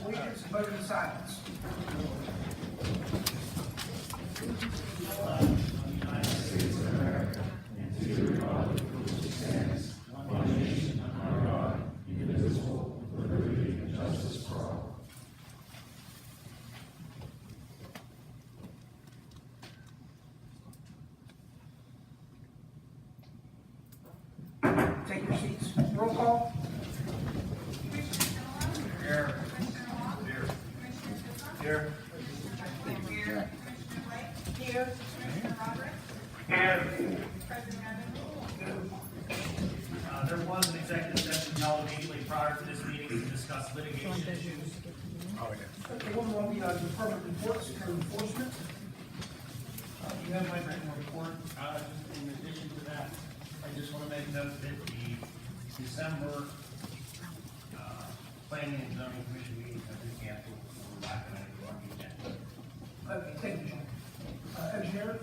of allegiance and vote in silence. Take your seats. Roll call. Here. Here. Here. Here. There was an executive session held immediately prior to this meeting to discuss litigation issues. Okay, one more, the department reports, code enforcement. You have my written report. Just in addition to that, I just want to make note that the December Planning and Zoning Commission meeting has been canceled for lack of any one weekend. Okay, thank you, John. Engineer?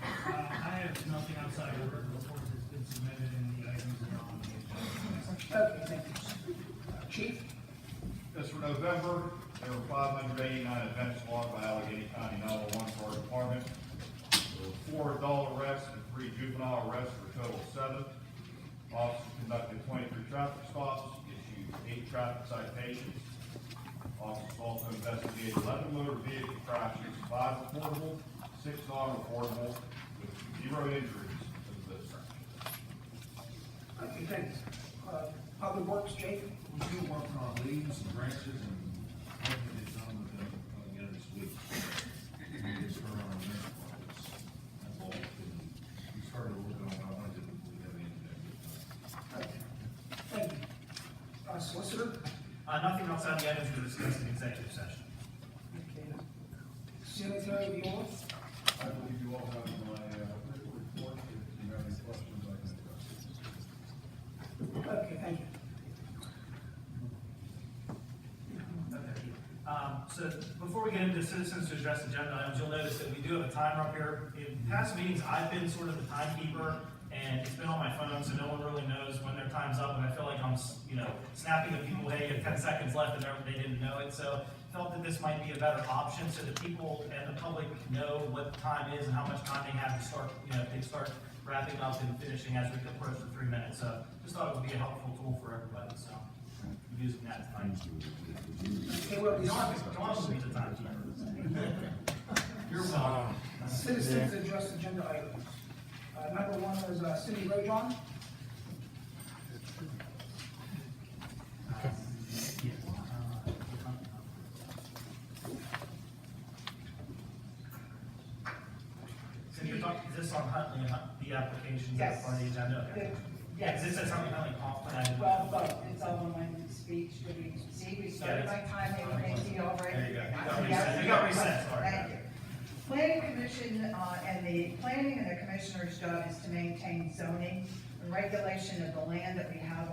I have nothing outside of the report that's been submitted in the items that are on the agenda. Okay, thank you. Chief? Yes, for November, there were 589 events logged by Allegheny County 911 for our department. There were 4 adult arrests and 3 juvenile arrests for a total of 7. Officers conducted 23 traffic stops, issued 8 traffic citations. Officers also investigated 11 motor vehicle crashes, 5 reportable, 6 non-reportable, with 0 injuries to those crashes. Okay, thanks. Public Works, Jake? We're still working on leaves and branches and hoping it's done within, the end of this week. We just started on our next projects. That's all. We started working on how much we have in there. Okay. Thank you. Solicitor? Nothing outside the items we discussed in executive session. Okay. Sanitary Bureau? I believe you all have my, written report. If you have any questions, I can address. Okay, thank you. So before we get into citizens to address agenda items, you'll notice that we do have a timer up here. In past meetings, I've been sort of the timekeeper, and it's been on my phone, so no one really knows when their time's up, and I feel like I'm, snapping at people, hey, you have 10 seconds left, and they didn't know it, so felt that this might be a better option, so that people and the public know what the time is and how much time they have to start, they start wrapping up and finishing as we approach the 3 minutes, so just thought it would be a helpful tool for everybody, so using that tonight. Okay, well, the Don't be the timekeeper. You're welcome. citizens address agenda items. Number 1 was Cindy Rojon. So you're talking, is this on Huntley and the applications that are Yes. part of the agenda? Okay. Yeah, because it says Huntley comp plan. Well, both, it's all in one speech, did we see, we started by time, they were making already. There you go. You got reset, sorry. Thank you. Planning Commission, and the planning and the commissioner's job is to maintain zoning and regulation of the land that we have.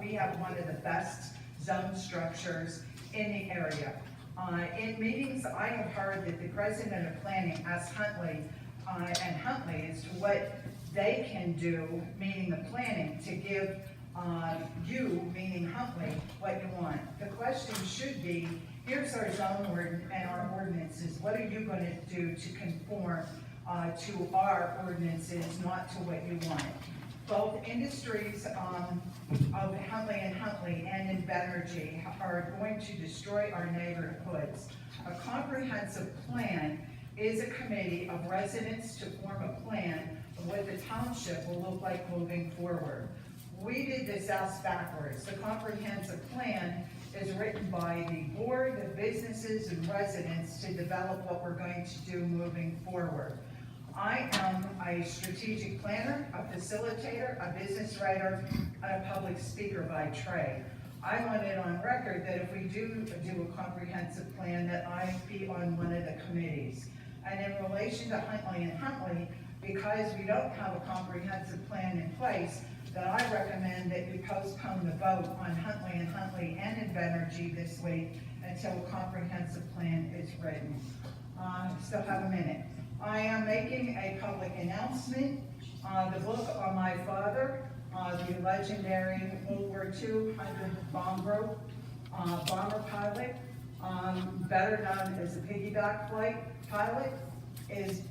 We have one of the best zone structures in the area. In meetings, I have heard that the president of planning asked Huntley, and Huntley as to what they can do, meaning the planning, to give you, meaning Huntley, what you want. The question should be, here's our zone and our ordinances, what are you gonna do to conform to our ordinances, not to what you want? Both industries of Huntley and Huntley and in Benergy are going to destroy our neighborhoods. A comprehensive plan is a committee of residents to form a plan of what the township will look like moving forward. We did this ass backwards. The comprehensive plan is written by the board, the businesses, and residents to develop what we're going to do moving forward. I am a strategic planner, a facilitator, a business writer, and a public speaker by trade. I want it on record that if we do a comprehensive plan, that I be on one of the committees. And in relation to Huntley and Huntley, because we don't have a comprehensive plan in place, that I recommend that you postpone the vote on Huntley and Huntley and in Benergy this week until a comprehensive plan is written. Still have a minute. I am making a public announcement. The book on my father, the legendary World War II bomber pilot, better known as the piggyback flight pilot, is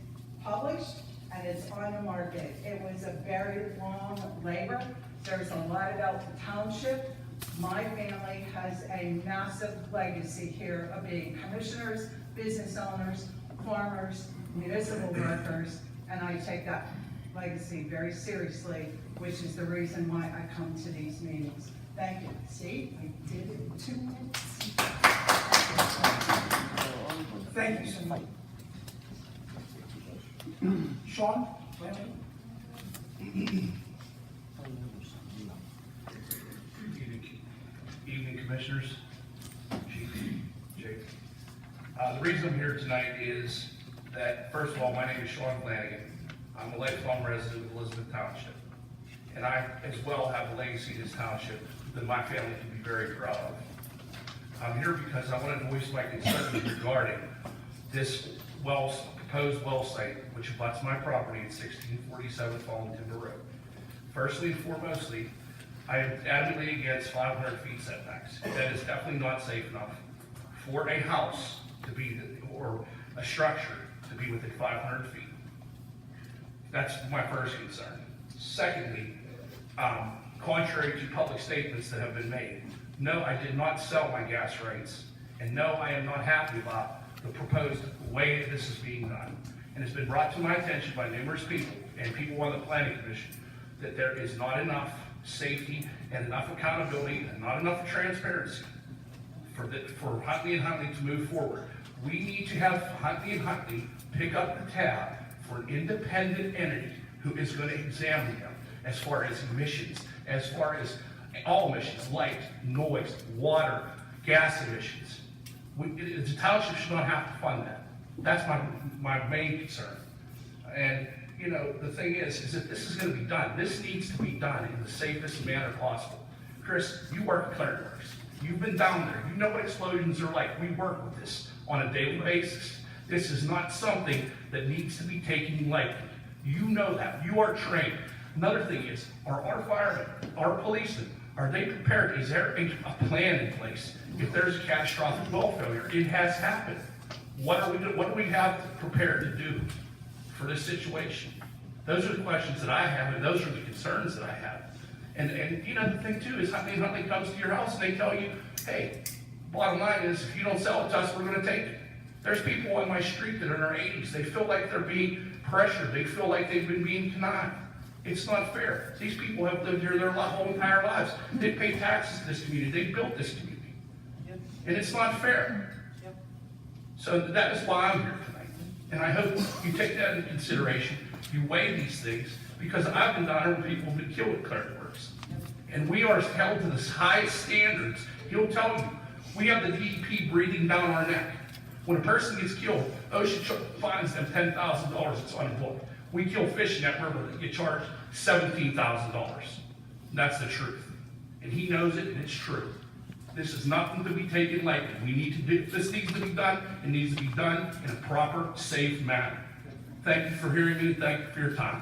published and it's on the market. It was a very long labor. There's a lot about the township. My family has a massive legacy here of being commissioners, business owners, farmers, municipal workers, and I take that legacy very seriously, which is the reason why I come to these meetings. Thank you. See, I did it in 2 minutes. Thank you, Cindy. Sean? Blaney? Evening, Commissioners, Chief Jake. The reason I'm here tonight is that, first of all, my name is Sean Flanagan. I'm a lifelong resident of Elizabeth Township. And I, as well, have a legacy in this township that my family can be very proud of. I'm here because I wanted to voice my concerns regarding this proposed well site, which abuts my property at 1647 Fallen Timber Road. Firstly and foremostly, I am adamantly against 500 feet setbacks. That is definitely not safe enough for a house to be, or a structure to be within 500 feet. That's my first concern. Secondly, contrary to public statements that have been made, no, I did not sell my gas rights, and no, I am not happy about the proposed way that this is being done. And it's been brought to my attention by numerous people, and people on the planning commission, that there is not enough safety and enough accountability and not enough transparency for Huntley and Huntley to move forward. We need to have Huntley and Huntley pick up the tab for an independent entity who is going to examine them as far as emissions, as far as all emissions, light, noise, water, gas emissions. The township should not have to fund that. That's my main concern. And, you know, the thing is if this is going to be done, this needs to be done in the safest manner possible. Chris, you work at Clear Works. You've been down there. You know what explosions are like. We work with this on a daily basis. This is not something that needs to be taken lightly. You know that. You are trained. Another thing is, are our firemen, our policemen, are they prepared? Is there a plan in place? If there's a catastrophic well failure, it has happened. What do we have prepared to do for this situation? Those are the questions that I have, and those are the concerns that I have. And you know, the thing too is Huntley comes to your house and they tell you, hey, bottom line is, if you don't sell it to us, we're gonna take it. There's people on my street that are in their 80s. They feel like they're being pressured. They feel like they've been being connived. It's not fair. These people have lived here their whole entire lives. They pay taxes to this community. They built this community. And it's not fair. So that is why I'm here tonight. And I hope you take that into consideration. You weigh these things, because I've been down here when people have been killed at Clear Works. And we are held to the highest standards. He'll tell you, we have the DEP breathing down our neck. When a person gets killed, OSHA fines them $10,000 that's unemployed. We kill fish in that river that get charged $17,000. That's the truth. And he knows it, and it's true. This is nothing to be taken lightly. We need to do, if this needs to be done, it needs to be done in a proper, safe manner. Thank you for hearing me. Thank you for your time.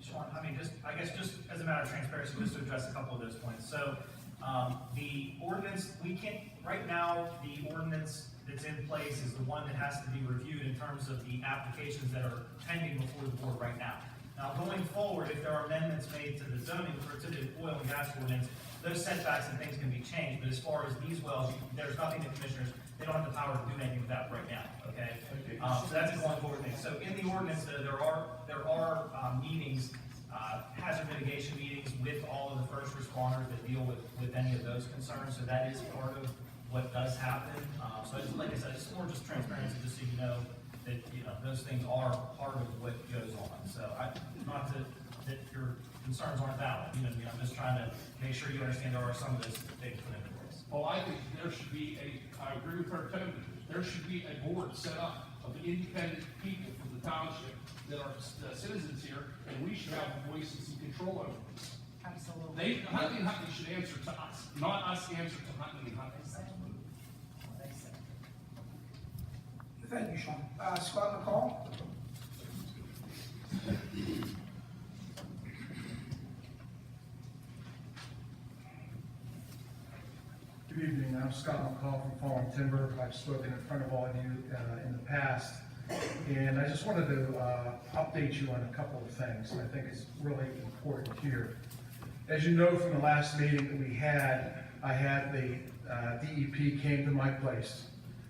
Sean, I guess just as a matter of transparency, just to address a couple of those points. So, the ordinance, we can't, right now, the ordinance that's in place is the one that has to be reviewed in terms of the applications that are pending before the board right now. Now, going forward, if there are amendments made to the zoning, or to the oil and gas ordinance, those setbacks and things can be changed, but as far as these wells, there's nothing the commissioners, they don't have the power to do anything with that right now, okay? So that's a going forward thing. So in the ordinance, there are meetings, hazard mitigation meetings with all of the first responders that deal with any of those concerns, so that is part of what does happen. So I just, like I said, it's more just transparency, just so you know that, you know, those things are part of what goes on. So not that your concerns aren't valid, you know, I'm just trying to make sure you understand there are some of those things put into place. Well, I think there should be I agree with her totally, there should be a board set up of independent people from the township that are citizens here, and we should have a voice and some control over this. Absolutely. Huntley and Huntley should answer to us, not us answer to Huntley and Huntley. Thank you, Sean. Scott McCall? Good evening, I'm Scott McCall from Fallen Timber. I've spoken in front of all of you in the past, and I just wanted to update you on a couple of things, and I think it's really important here. As you know from the last meeting that we had, I had the DEP came to my place.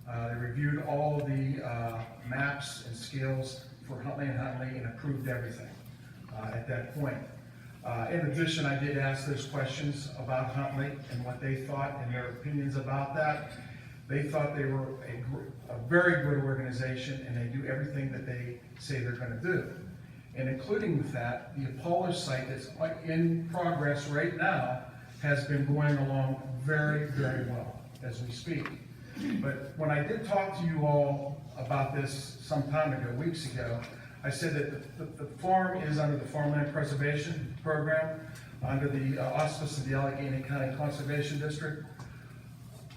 They reviewed all of the maps and scales for Huntley and Huntley and approved everything at that point. In addition, I did ask those questions about Huntley and what they thought and their opinions about that. They thought they were a very good organization and they do everything that they say they're going to do. And including with that, the Apollo site that's in progress right now has been going along very, very well as we speak. But when I did talk to you all about this some time ago, weeks ago, I said that the farm is under the Farmland Preservation Program, under the auspice of the Allegheny County Conservation District.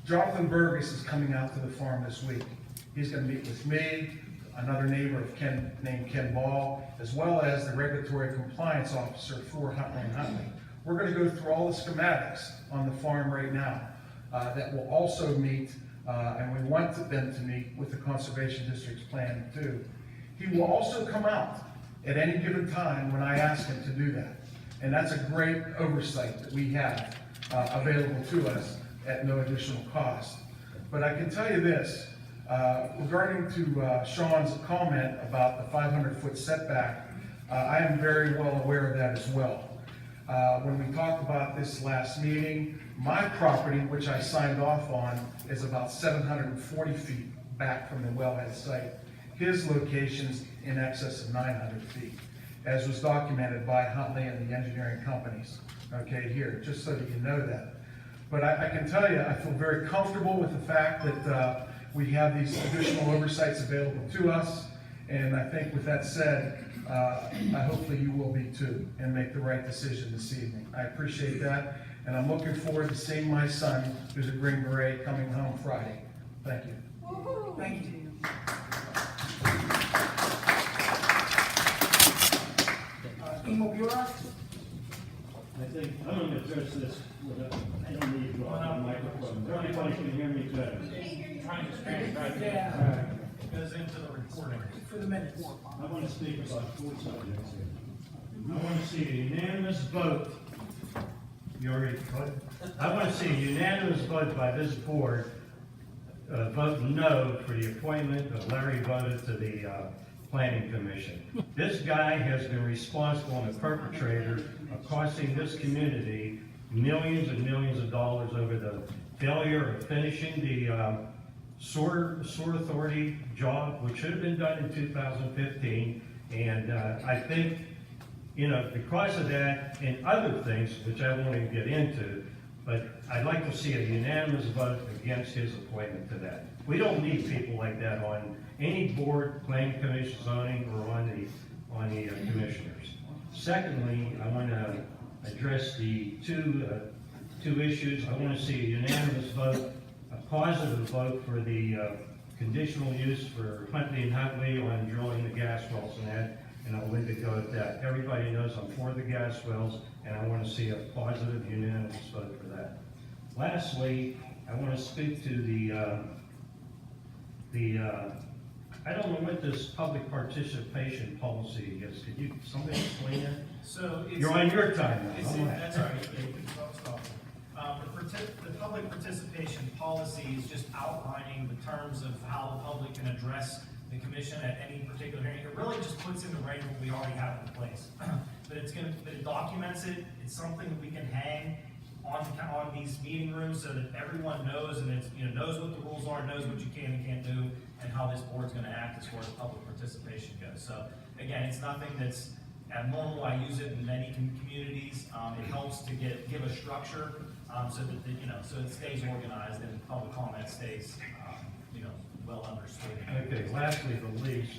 Jonathan Burgess is coming out to the farm this week. He's going to meet with me, another neighbor of Ken named Ken Ball, as well as the regulatory compliance officer for Huntley and Huntley. We're going to go through all the schematics on the farm right now that will also meet, and we want them to meet with the Conservation District's plan too. He will also come out at any given time when I ask him to do that. And that's a great oversight that we have available to us at no additional cost. But I can tell you this, regarding to Sean's comment about the 500-foot setback, I am very well aware of that as well. When we talked about this last meeting, my property, which I signed off on, is about 740 feet back from the wellhead site. His location's in excess of 900 feet, as was documented by Huntley and the engineering companies, okay, here, just so that you know that. But I can tell you, I feel very comfortable with the fact that we have these additional oversights available to us, and I think with that said, hopefully you will be too, and make the right decision this evening. I appreciate that, and I'm looking forward to seeing my son, who's a Green Beret, coming home Friday. Thank you. Thank you. Emo Burak? I think, I'm going to address this without, I don't need to go on the microphone. Everybody can hear me better. Trying to stand right Yeah. there. Goes into the recording. For the minutes. I want to speak about 4 subjects here. I want to see a unanimous vote. You already, what? I want to see a unanimous vote by this board, vote no for the appointment of Larry Voda to the Planning Commission. This guy has been responsible and a perpetrator of costing this community millions and millions of dollars over the failure of finishing the sewer authority job, which should have been done in 2015. And I think, you know, because of that and other things, which I won't even get into, but I'd like to see a unanimous vote against his appointment to that. We don't need people like that on any board, planning commission, zoning, or on the commissioners. Secondly, I want to address the two issues. I want to see a unanimous vote, a positive vote for the conditional use for Huntley and Huntley on drilling the gas wells and that, and I'll leave it go at that. Everybody knows I'm for the gas wells, and I want to see a positive, unanimous vote for that. Lastly, I want to speak to I don't know what this public participation policy is. Could you, somebody explain it? So it's. You're on your time now. It's, Come on. that's all right. The public participation policy is just outlining the terms of how the public can address the commission at any particular hearing. It really just puts in the right what we already have in place. But it documents it. It's something that we can hang on these meeting rooms so that everyone knows and it's, you know, knows what the rules are, knows what you can and can't do, and how this board's going to act as far as public participation goes. So again, it's nothing that's abnormal. I use it in many communities. It helps to give a structure so that so it stays organized and public comment stays well understood. Okay, lastly, the least,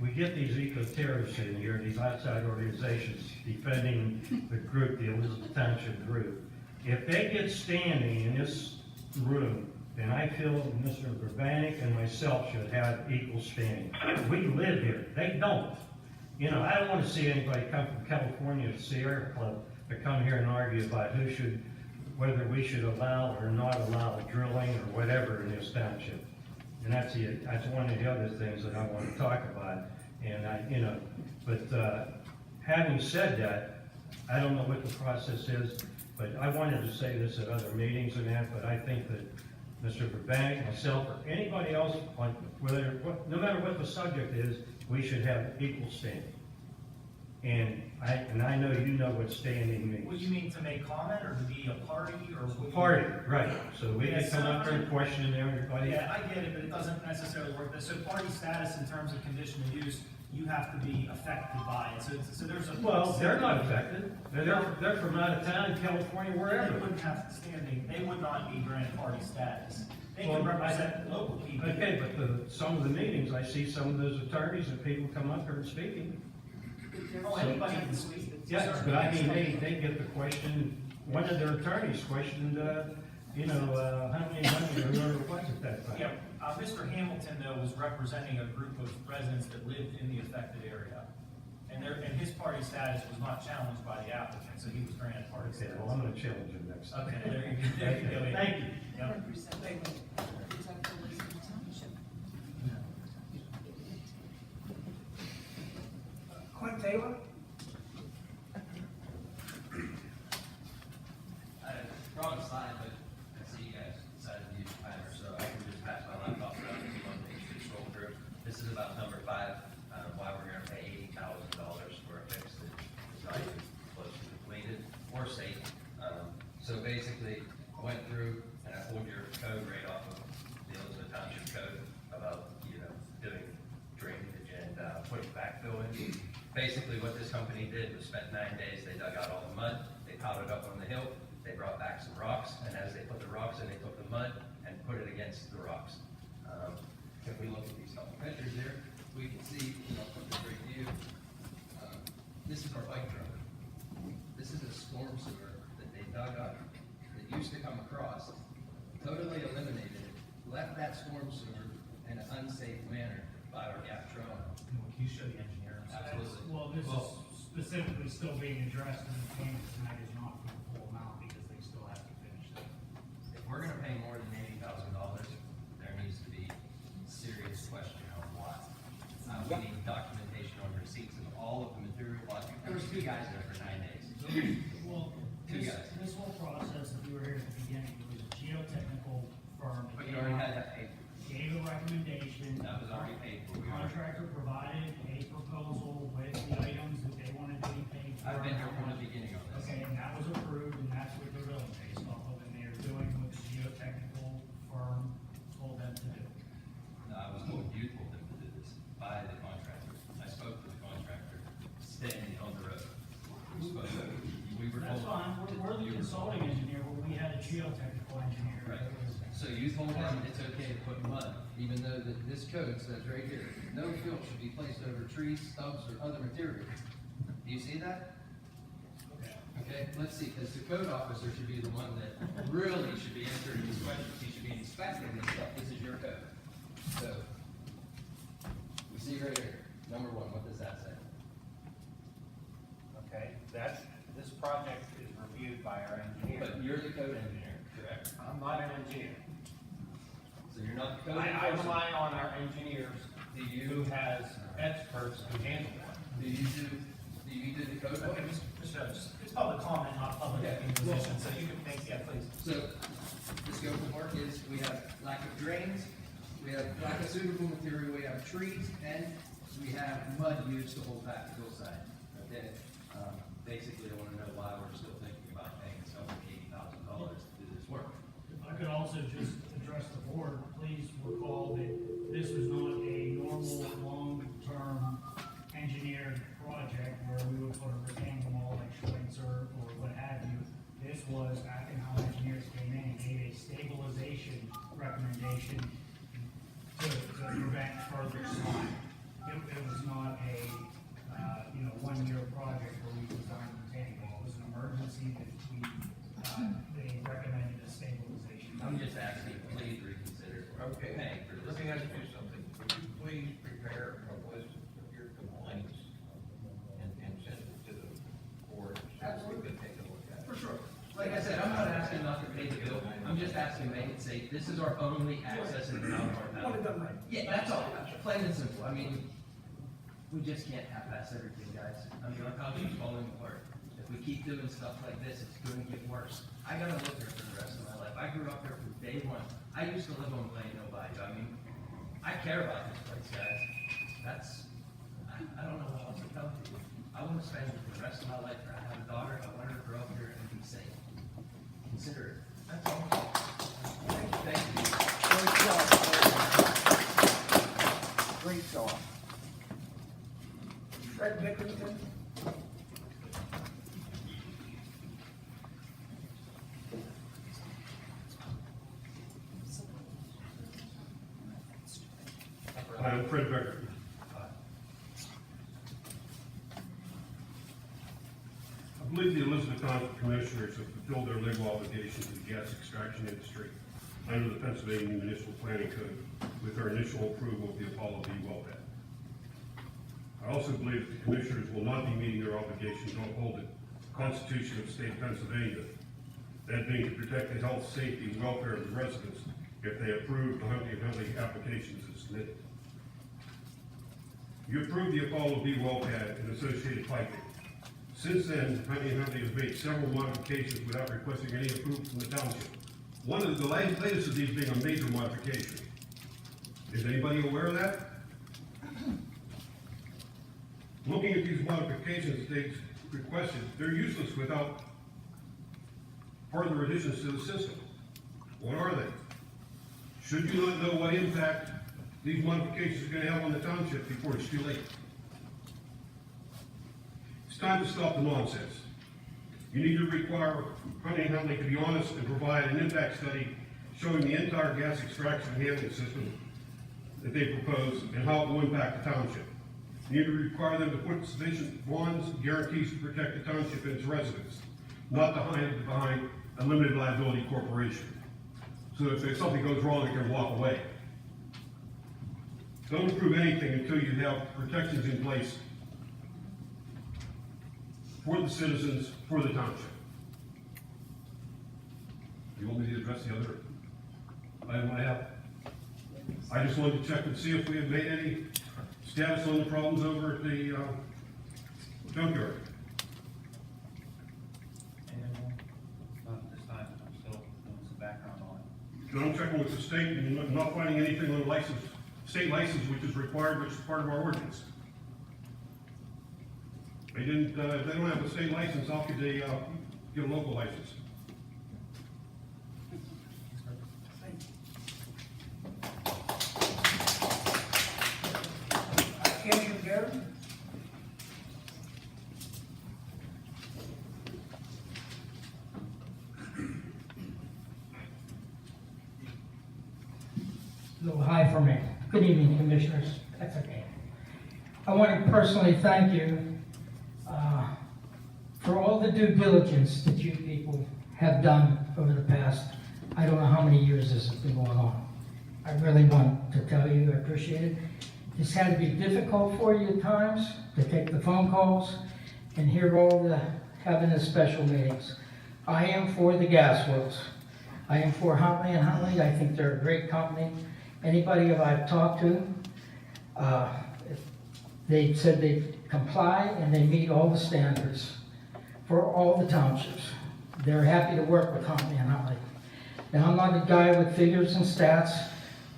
we get these eco-terrorists in here, these outside organizations defending the group, the Elizabeth Township group. If they get standing in this room, then I feel Mr. Urbanik and myself should have equal standing. We live here. They don't. You know, I don't want to see anybody come from California Sierra Club to come here and argue about whether we should allow or not allow drilling or whatever in this township. And that's one of the other things that I want to talk about. And but having said that, I don't know what the process is, but I wanted to say this at other meetings and that, but I think that Mr. Burbank, myself, or anybody else, no matter what the subject is, we should have equal standing. And I know you know what standing means. What do you mean, to make comment, or to be a party, or? what do you- Party, right, so we can come up there and question everybody. Yeah, I get it, but it doesn't necessarily work. So party status in terms of conditional use, you have to be affected by it, so there's a. Well, they're not affected, they're from out of town, California, They wherever. wouldn't have standing, they would not be granted party status. They Well, can represent local people. Okay, but some of the meetings, I see some of those attorneys and people come up here and speaking. Oh, anybody can speak. Yes, but I mean, they get the question, one of their attorneys questioned, how many money or whoever it was at that time. Yeah, Mr. Hamilton, though, was representing a group of residents that lived in the affected area. And his party status was not challenged by the applicant, so he was granted party Okay, status. well, I'm gonna challenge him next time. Okay, there you go. Thank you. Yep. Clint Taylor? Wrong slide, but I see you guys decided to use the timer, so I can just pass my laptop around if you want to scroll through. This is about number 5, why we're gonna pay $80,000 for a fix that is not even close to completed or safe. So basically, I went through and I pulled your code right off of the Elizabeth Township code about, doing drainage and putting backfill in. Basically, what this company did was spent 9 days, they dug out all the mud, they piled it up on the hill, they brought back some rocks, and as they put the rocks in, they took the mud and put it against the rocks. If we look at these couple pictures here, we can see, from the great view, this is our bike road. This is a storm sewer that they dug up, that used to come across, totally eliminated it, left that storm sewer in an unsafe manner by our gap trail. Can you show the engineer? Absolutely. Well, this is specifically still being addressed, and the payment tonight is not for the full amount, because they still have to finish that. If we're gonna pay more than $80,000, there needs to be serious question on why. We need documentation on receipts of all of the material. There was 2 guys there for 9 days. Well, Two guys. this whole process, if you were here at the beginning, it was a geotechnical firm. that But you already had that paid. Gave a recommendation. That was already paid for. The contractor provided a proposal with the items that they wanted to be paid for. I've been here from the beginning on this. Okay, and that was approved, and that's what they're really based off of, and they're doing what the geotechnical firm told them to do. No, I was told you told them to do this by the contractor. I spoke to the contractor standing on the road. We were That's told. fine, we're the consulting engineer, but we had a geotechnical engineer. Right. So you told them it's okay to put mud, even though that this code says right here, no fill should be placed over trees, stubs, or other materials. Do you see that? Okay, let's see, because the code officer should be the one that really should be answering these questions. He should be inspecting this stuff. This is your code. So, we see right here, number 1, what does that say? Okay, this project is reviewed by our engineer. But you're the code engineer, correct? I'm not an engineer. So you're not the code I enforcement. rely on our engineers who has experts who handle that. Do you do the code? Okay, Mr. Judge, it's public comment, not public position, so you can make, yeah, please. So, the scope of work is, we have lack of drains, we have lack of suitable material, we have trees, and we have mud used to hold back the hillside. Okay, basically, I wanna know why we're still thinking about paying someone $80,000 to do this work. If I could also just address the board, please recall that this was not a normal, long-term engineered project where we would put a retaining wall like Schweitzer or what have you. This was Ackenhall Engineers came in and gave a stabilization recommendation to prevent further slide. It was not a, 1-year project where we designed a retaining wall. It was an emergency that they recommended a stabilization. I'm just asking, please reconsider paying for this. Let me ask you something. Would you please prepare a list of your complaints and send it to the board? So we can take a look at it. For sure. Like I said, I'm not asking asking not to pay the bill, I'm just asking to make it safe. This is our only access into the town of Want it North. done right. Yeah, that's all, plain and simple. I mean, we just can't half-ass everything, guys. I mean, our township's falling apart. If we keep doing stuff like this, it's gonna get worse. I gotta live here for the rest of my life. I grew up here from day one. I used to live on Plano Bayou. I mean, I care about this place, guys. I don't know what else to tell you. I wanna spend the rest of my life here. I have a daughter. I want her to grow up here and be safe. Consider it. That's all. Thank you. Great job. Fred Bickerton. I'm Fred Becker. I believe the Elizabeth Township Commissioners have fulfilled their legal obligation to the gas extraction industry under the Pennsylvania Municipal Planning Code with their initial approval of the Apollo B well pad. I also believe that the Commissioners will not be meeting their obligation to uphold the Constitution of the State of Pennsylvania, that being to protect the health, safety, and welfare of the residents if they approve the Huntley and Huntley applications as submitted. You approved the Apollo B well pad and associated piping. Since then, Huntley and Huntley has made several modifications without requesting any approval from the township. One of the latest of these being a major modification. Is anybody aware of that? Looking at these modifications they've requested, they're useless without further additions to the system. What are they? Should you not know what impact these modifications are going to have on the township before it's too late? It's time to stop the nonsense. You need to require Huntley and Huntley to be honest and provide an impact study showing the entire gas extraction handling system that they propose and how it will impact the township. You need to require them to put sufficient bonds, guarantees to protect the township and its residents, not to hide behind a limited liability corporation. So if something goes wrong, they can walk away. Don't approve anything until you have protections in place for the citizens, for the township. You want me to address the other item I have? I just wanted to check and see if we have made any status on the problems over at the junkyard. Not this time, I'm still doing some background on it. And I'm checking with the state and not finding anything on the license, state license, which is required, which is part of our ordinance. They didn't, if they don't have a state license, how could they, get a local license? Andrew Garrett. A little high for me. Good evening, Commissioners. That's okay. I want to personally thank you for all the due diligence that you people have done over the past, I don't know how many years this has been going on. I really want to tell you, I appreciate it. This had to be difficult for you at times, to take the phone calls and hear all the, having the special meetings. I am for the gas wells. I am for Huntley and Huntley. I think they're a great company. Anybody that I've talked to, they said they comply and they meet all the standards for all the townships. They're happy to work with Huntley and Huntley. Now, I'm not a guy with figures and stats.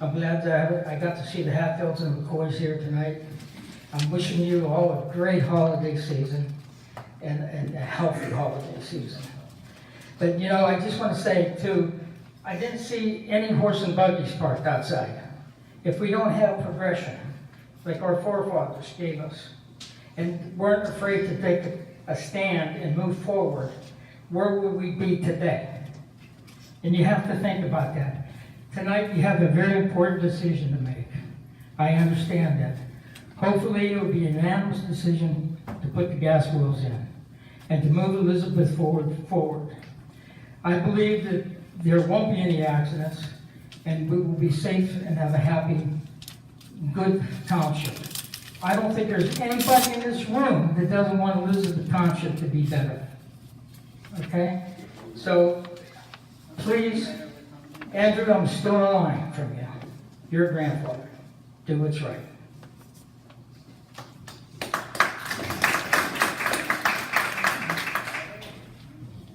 I'm glad that I got to see the Hatfields and McCoys here tonight. I'm wishing you all a great holiday season and a healthy holiday season. But, you know, I just want to say, too, I didn't see any horse and buggies parked outside. If we don't have progression, like our forefathers gave us, and weren't afraid to take a stand and move forward, where would we be today? And you have to think about that. Tonight, you have a very important decision to make. I understand that. Hopefully, it will be a unanimous decision to put the gas wells in and to move Elizabeth forward. I believe that there won't be any accidents and we will be safe and have a happy, good township. I don't think there's anybody in this room that doesn't want Elizabeth Township to be better. Okay? So please, Andrew, I'm still in line from you. Your grandfather. Do what's right.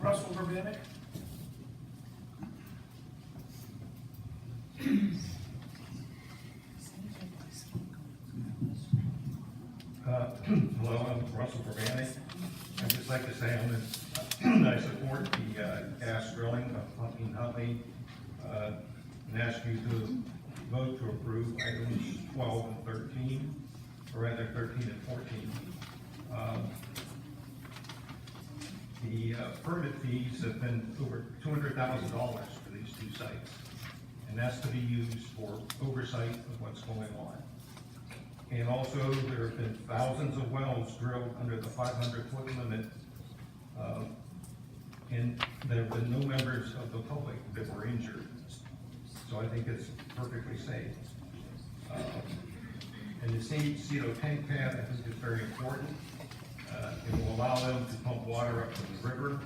Russell Verbanek. Hello, I'm Russell Verbanek. I'd just like to say I support the gas drilling of Hunting Huntley, and ask you to vote to approve items 12 and 13, or rather 13 and 14. The permit fees have been over $200,000 for these two sites, and that's to be used for oversight of what's going on. And also, there have been thousands of wells drilled under the 500-foot limit, and there have been no members of the public that were injured. So I think it's perfectly safe. And the CETO tank pad, I think, is very important. It will allow them to pump water up from the river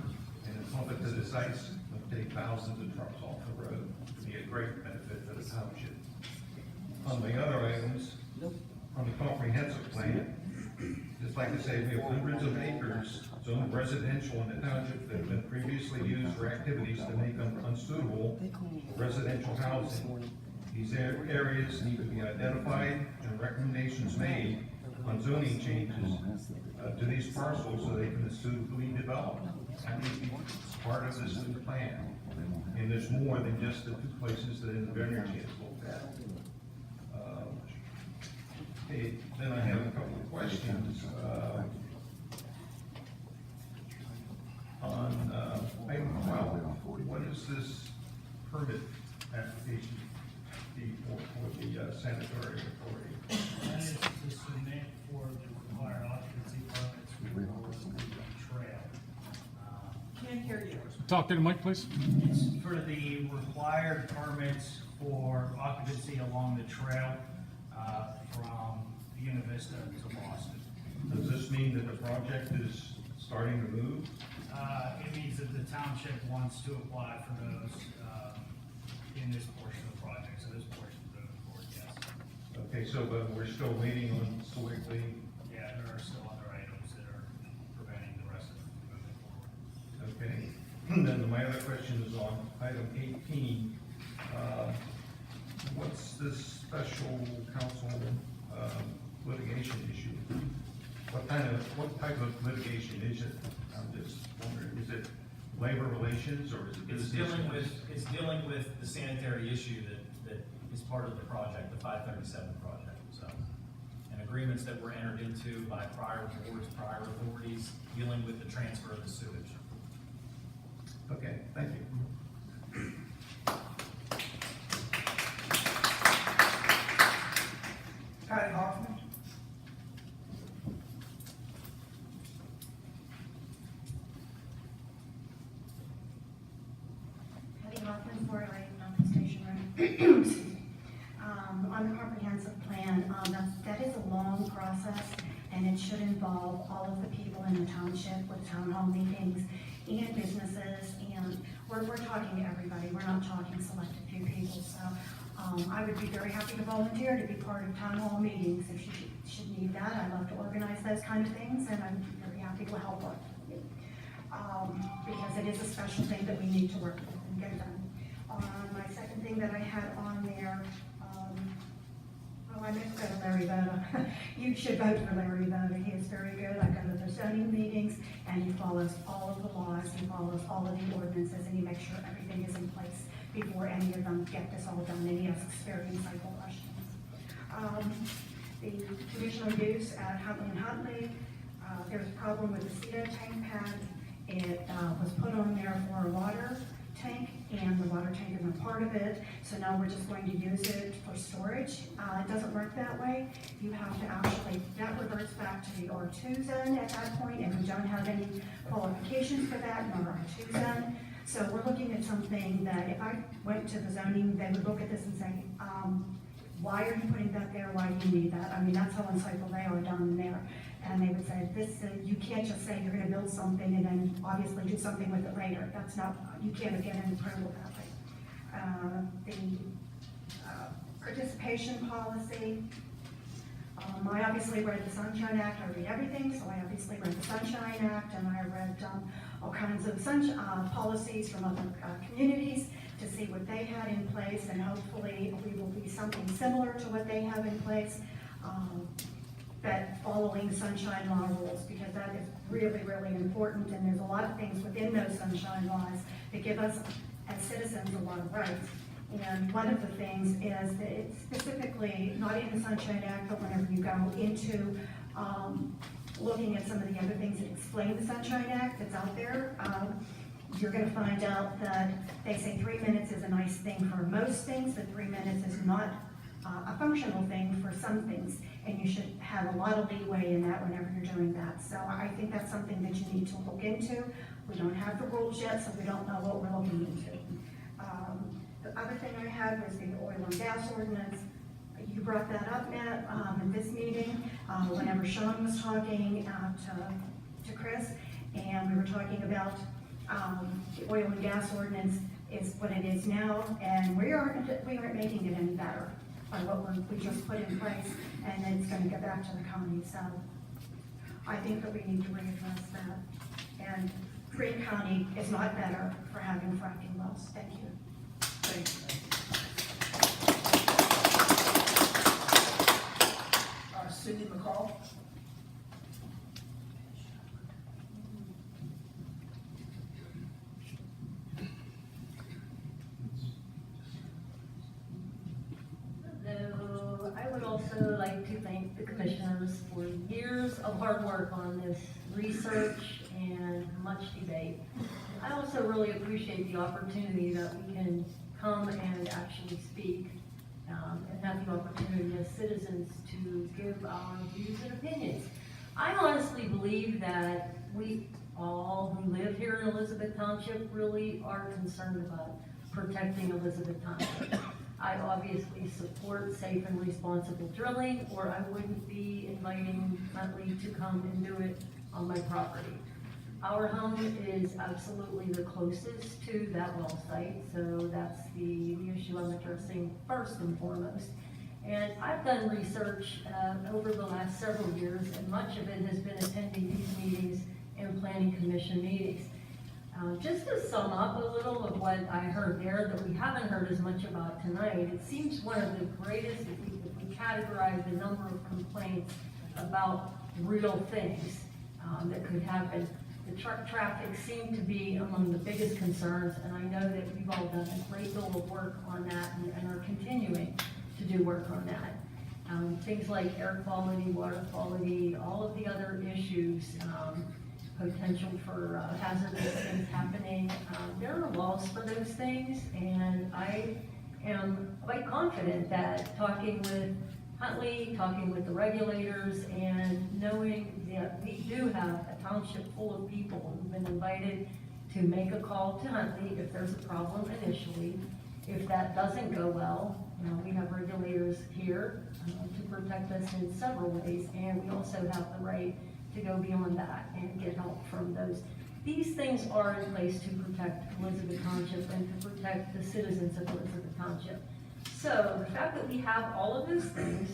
and then pump it to the sites. It'll take thousands of trucks off the road. It'll be a great benefit to the township. On the other items, on the comprehensive plan, just like to say, we have hundreds of acres zoned residential in the township that have been previously used for activities to make them unsuitable for residential housing. These areas need to be identified and recommendations made on zoning changes to these parcels so they can suitably develop. And be part of this new plan. And there's more than just the two places that Invenergy has looked at. Okay, then I have a couple of questions. On item 12, what is this permit application fee for the sanitary authority? That is to submit for the required occupancy permits for the trail. Can't hear you. Talk to the mic, please. It's for the required permits for occupancy along the trail, from Buena Vista to Boston. Does this mean that the project is starting to move? It means that the township wants to apply for those, in this portion of the project, so this portion is moving forward, yes. Okay, so, but we're still waiting on Sewickley. Yeah, there are still other items that are preventing the rest of it from moving forward. Okay, and then my other question is on item 18. What's this special counsel litigation issue? What type of litigation is it? I'm just wondering, is it labor relations or is it It's business? dealing with the sanitary issue that is part of the project, the 537 project, so. And agreements that were entered into by prior boards, prior authorities, dealing with the transfer of the sewage. Okay, thank you. Patty Hoffman. Patty Hoffman, 408 Mountain Station Road. Excuse me. On the comprehensive plan, that is a long process, and it should involve all of the people in the township with town hall meetings and businesses, and we're talking to everybody. We're not talking selected few people, so I would be very happy to volunteer to be part of town hall meetings if you should need that. I love to organize those kind of things, and I'm very happy to help with it. Because it is a special thing that we need to work with and get done. My second thing that I had on there, I meant to go to Larry Voda. You should vote for Larry Voda. He is very good. I go to the zoning meetings, and he follows all of the laws, he follows all of the ordinances, and he makes sure everything is in place before any of them get this all done, and he has experience cycle questions. The conditional use at Huntley and Huntley, there's a problem with the CETO tank pad. It was put on there for a water tank, and the water tank isn't part of it, so now we're just going to use it for storage. It doesn't work that way. You have to actually, that reverts back to the R2 zone at that point, and we don't have any qualifications for that in our R2 zone. So we're looking at something that if I went to the zoning, they would look at this and say, why are you putting that there? Why do you need that? I mean, that's how insightful they are down there. And they would say, you can't just say you're gonna build something and then obviously do something with it later. That's not, you can't get any approval that way. Participation policy. I obviously read the Sunshine Act, I read everything, so I obviously read the Sunshine Act, and I read all kinds of policies from other communities to see what they had in place, and hopefully we will be something similar to what they have in place, that following Sunshine Law rules, because that is really, really important, and there's a lot of things within those Sunshine Laws that give us, as citizens, a lot of rights. And one of the things is that it's specifically, not in the Sunshine Act, but whenever you go into looking at some of the other things that explain the Sunshine Act that's out there, you're gonna find out that they say 3 minutes is a nice thing for most things, but 3 minutes is not a functional thing for some things, and you should have a lot of leeway in that whenever you're doing that. So I think that's something that you need to look into. We don't have the rules yet, so we don't know what we're looking into. The other thing I had was the oil and gas ordinance. You brought that up, Matt, at this meeting, whenever Sean was talking to Chris, and we were talking about the oil and gas ordinance is what it is now, and we aren't making it any better by what we just put in place, and then it's gonna get back to the county. So I think that we need to readdress that. And Greene County is not better for having fracking wells. Thank you. Cindy McCall. Hello, I would also like to thank the commissioners for years of hard work on this research and much debate. I also really appreciate the opportunity that we can come and actually speak and have the opportunity as citizens to give our views and opinions. I honestly believe that we all who live here in Elizabeth Township really are concerned about protecting Elizabeth Township. I obviously support safe and responsible drilling, or I wouldn't be inviting Huntley to come and do it on my property. Our home is absolutely the closest to that well site, so that's the issue I'm addressing first and foremost. And I've done research over the last several years, and much of it has been attending these meetings and planning commission meetings. Just to sum up a little of what I heard there that we haven't heard as much about tonight, it seems one of the greatest, if we categorize the number of complaints about real things that could happen. The truck traffic seemed to be among the biggest concerns, and I know that we've all done a great deal of work on that and are continuing to do work on that. Things like air quality, water quality, all of the other issues, potential for hazardous things happening. There are laws for those things, and I am quite confident that talking with Huntley, talking with the regulators, and knowing that we do have a township full of people who've been invited to make a call to Huntley if there's a problem initially. If that doesn't go well, we have regulators here to protect us in several ways, and we also have the right to go beyond that and get help from those. These things are in place to protect Elizabeth Township and to protect the citizens of Elizabeth Township. So the fact that we have all of those things,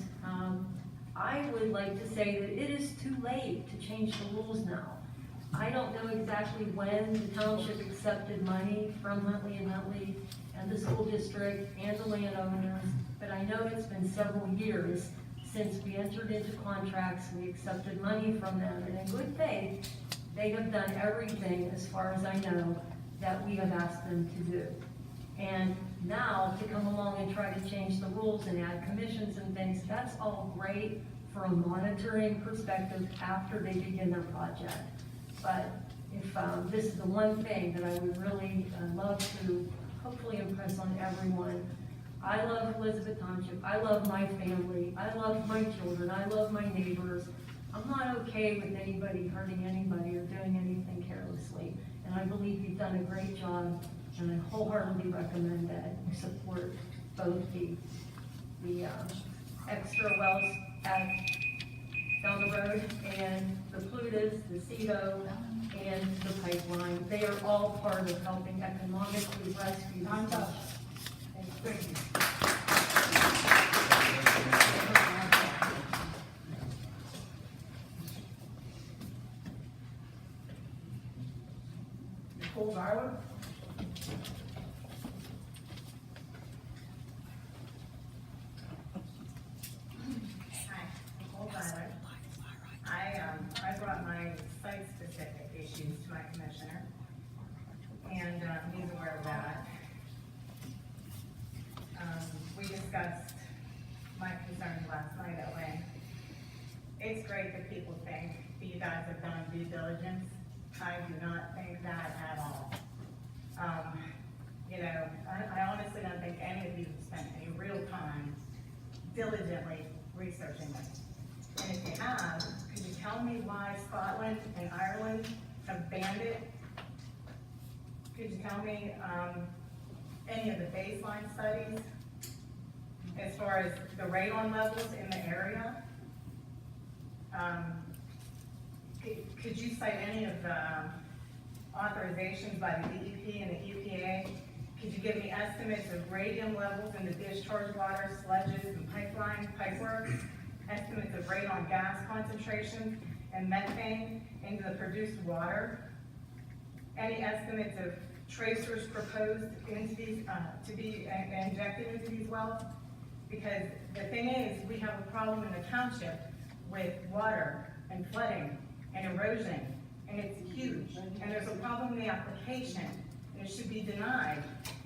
I would like to say that it is too late to change the rules now. I don't know exactly when the township accepted money from Huntley and the school district and the landowners, but I know it's been several years since we entered into contracts, we accepted money from them, and in good faith, they have done everything, as far as I know, that we have asked them to do. And now to come along and try to change the rules and add commissions and things, that's all great for a monitoring perspective after they begin their project. But if this is the one thing that I would really love to hopefully impress on everyone, I love Elizabeth Township, I love my family, I love my children, I love my neighbors. I'm not okay with anybody hurting anybody or doing anything carelessly. And I believe you've done a great job, and I wholeheartedly recommend that you support both the extra wells at down the road, and the Plutus, the CEDO, and the pipeline. They are all part of helping economically rescue the township. Thank you. Nicole's Island? Hi, Nicole Byler. I brought my site-specific issues to my commissioner, and he's aware of that. We discussed my concerns last night at length. It's great that people think that you guys have done due diligence. I do not think that at all. You know, I honestly don't think any of you have spent any real time diligently researching this. And if you have, could you tell me why Scotland and Ireland have banned it? Could you tell me, any of the baseline studies as far as the radon levels in the area? Could you cite any of the authorizations by the DEP and the EPA? Could you give me estimates of radium levels in the discharge water, sludges, and pipework? Estimates of radon gas concentration and methane into the produced water? Any estimates of tracers proposed into these, to be injected into these wells? Because the thing is, we have a problem in the township with water and flooding and erosion, and it's huge. And there's a problem in the application, and it should be denied,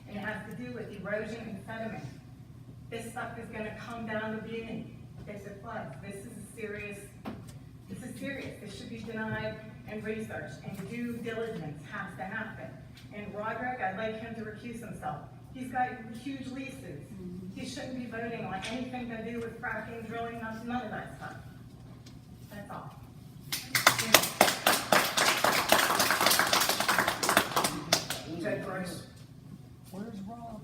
and it has to do with erosion and sediment. This stuff is gonna come down the beginning if it floods. This is serious. This should be denied and researched, and due diligence has to happen. And Roderick, I'd like him to recuse himself. He's got huge leases. He shouldn't be voting on anything to do with fracking, drilling, none of that stuff. That's all. Ted Price? Where's Rob?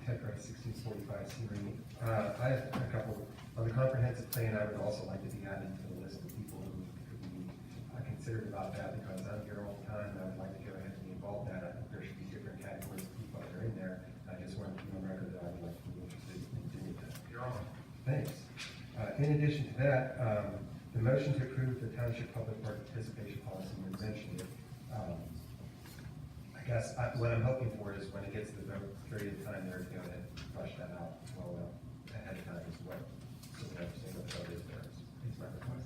Ted Price, 1645 Searing. I have a couple, on the comprehensive plan, I would also like to be added to the list of people who could be considered about that, because I'm here all the time, and I would like to go ahead and be involved in that. I think there should be different categories of people that are in there. I just wanted to be on record that I would like to be interested in doing that. You're on. Thanks. In addition to that, the motion to approve the township public participation policy, you mentioned it. I guess what I'm hoping for is when it gets to the vote period of time there, to go ahead and flush that out well ahead of time as well, so we understand what the vote is there, is my request.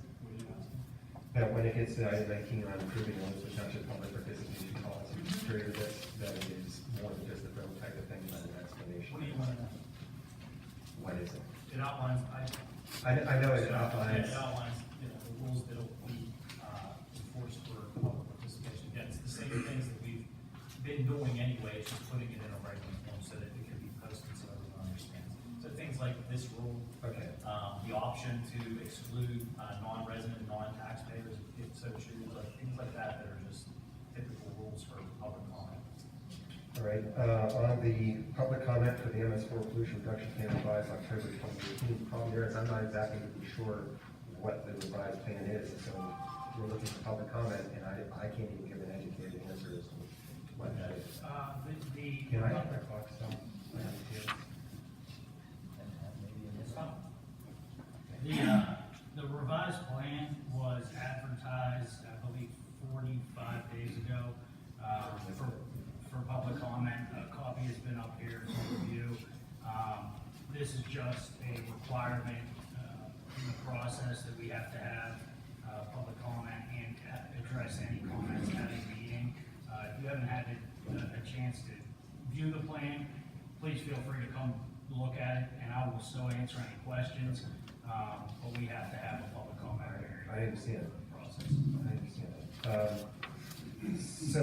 That when it gets to item 19 on approving the Elizabeth Township public participation policy, period of this, that it is more than just a vote type of thing, but an explanation. What do you want to know? What is it? It outlines, I know it outlines. It outlines, you know, the rules that will be, enforced for public participation. Again, it's the same things that we've been doing anyway, it's just putting it in a regular form so that it can be posted so everyone understands. So things like this rule. Okay. The option to exclude, non-resident, non-taxpayers, if so choose, like things like that are just typical rules for public comment. All right, on the public comment for the MS4 pollution reduction plan revised October 2018, problem here is I'm not exactly sure what the revised plan is, so we're looking for public comment, and I can't even give an educated answer as to what that is. Can I have my clock stop? The revised plan was advertised, I believe, 45 days ago, for public comment. A copy has been up here for review. This is just a requirement, in the process that we have to have, public comment and address any comments at a meeting. If you haven't had a chance to view the plan, please feel free to come look at it, and I will still answer any questions. But we have to have a public comment hearing. I understand. Process. I understand that. So,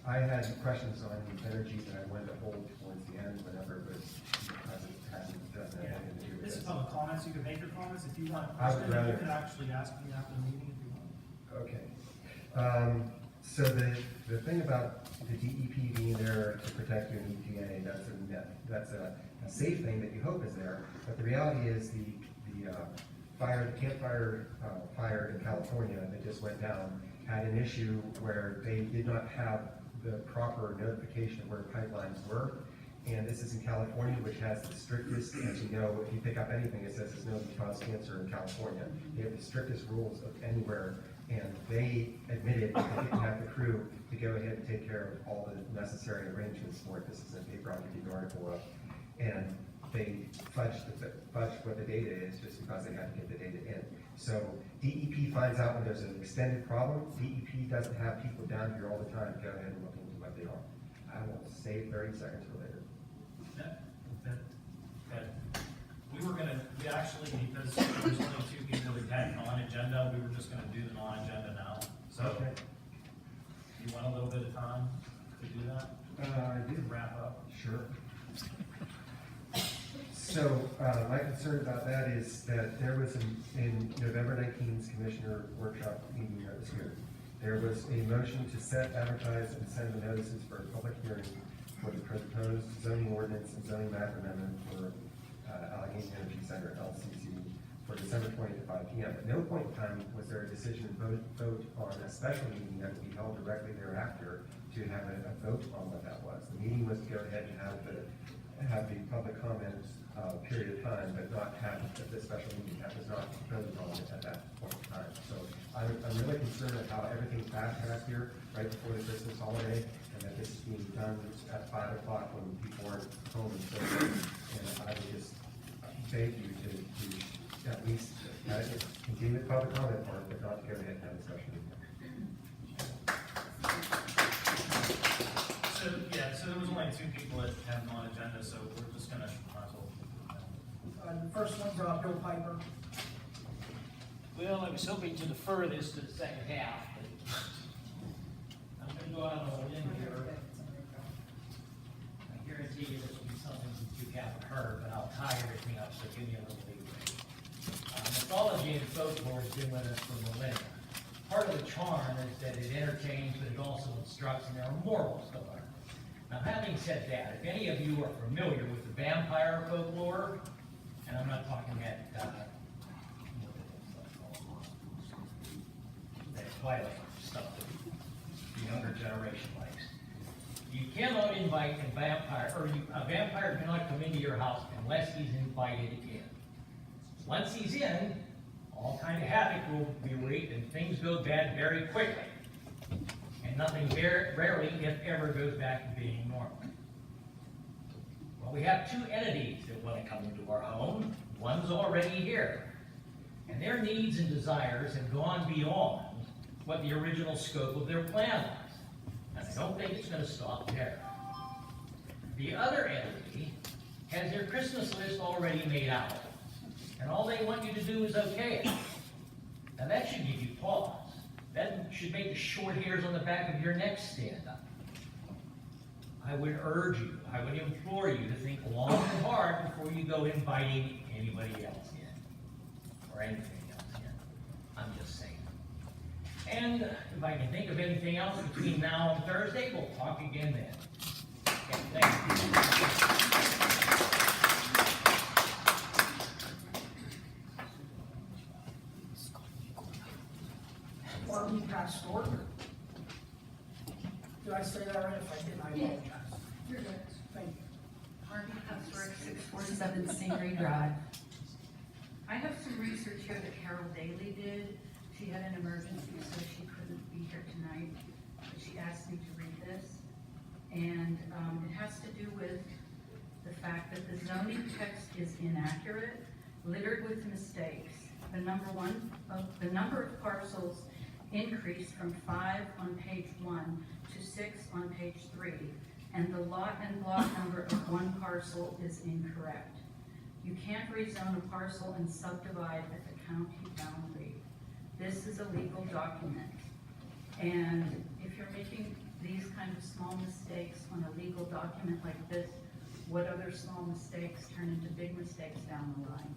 I had questions on energy that I wanted to hold towards the end, whenever, but because it hasn't, doesn't have anything to do with This is this. public comments, you can make your comments if you want. I would rather- You can actually ask me after the meeting if you want. Okay. So the thing about the DEP being there to protect you in EPA, that's a safe thing that you hope is there. But the reality is the Camp Fire fire in California that just went down had an issue where they did not have the proper notification of where pipelines were. And this is in California, which has the strictest, as you know, if you pick up anything, it says it's known to cause cancer in California. They have the strictest rules of anywhere, and they admitted that they didn't have the crew to go ahead and take care of all the necessary arrangements for it. This is a paper I'll give you an article of. And they fudged what the data is just because they had to get the data in. So DEP finds out when there's an extended problem. DEP doesn't have people down here all the time to go ahead and look into what they are. I will save 30 seconds for later. We actually, because there's only two people that had non-agenda, we were just gonna do the non-agenda now. So, Okay. you want a little bit of time to do that? I do. Wrap up? Sure. So, my concern about that is that there was in November 19th Commissioner Workshop meeting that was here, there was a motion to set, advertise, and send the notices for a public hearing for the proposed zoning ordinance and zoning map amendment for Allegheny Energy Center, LCC, for December 20th at 5 p.m. At no point in time was there a decision vote on a special meeting that would be held directly thereafter to have a vote on what that was. The meeting was to go ahead and have the public comments period of time, but not have the special meeting. That was not voted on at that point in time. So I'm really concerned with how everything's fast-tracked here right before the Christmas holiday, and that this is being done at 5 o'clock when people aren't home and so forth. And I would just beg you to at least continue with public comment part, but not to go ahead and have a special meeting. So there was only two people that have non-agenda, so we're just gonna, might as well. The first one's Bill Piper. Well, I was hoping to defer this to the second half, but I'm gonna go out on a limb here. I guarantee you this will be something that you haven't heard, but I'll tie everything up, so give me a little leeway. Mythology and folklore has been with us for millennia. Part of the charm is that it entertains, but it also instructs, and there are morals to learn. Now, having said that, if any of you are familiar with the vampire folklore, and I'm not talking that Twilight stuff that the younger generation likes. You cannot invite a vampire, or a vampire cannot come into your house unless he's invited in. Once he's in, all kind of havoc will be wreaked, and things go bad very quickly. And nothing rarely, if ever, goes back to being normal. Well, we have two entities that want to come into our home. One's already here. And their needs and desires have gone beyond what the original scope of their plan was. And I don't think it's going to stop there. The other entity has their Christmas list already made out. And all they want you to do is okay it. Now that should give you pause. That should make the short hairs on the back of your neck stand up. I would urge you, I would implore you to think long and hard before you go inviting anybody else in, or anything else in. I'm just saying. And if I can think of anything else between now and Thursday, we'll talk again then. Okay, thank you. Barbie Pastor. Did I say that right? If I didn't, I apologize. You're good. Thank you. Barbie Pastor, 647 Stingray Drive. I have some research here that Carol Daly did. She had an emergency, so she couldn't be here tonight, but she asked me to read this. And it has to do with the fact that the zoning text is inaccurate, littered with mistakes. The number of parcels increased from 5 on page 1 to 6 on page 3, and the lot and block number of one parcel is incorrect. You can't rezone a parcel and subdivide at the county boundary. This is a legal document. And if you're making these kind of small mistakes on a legal document like this, what other small mistakes turn into big mistakes down the line?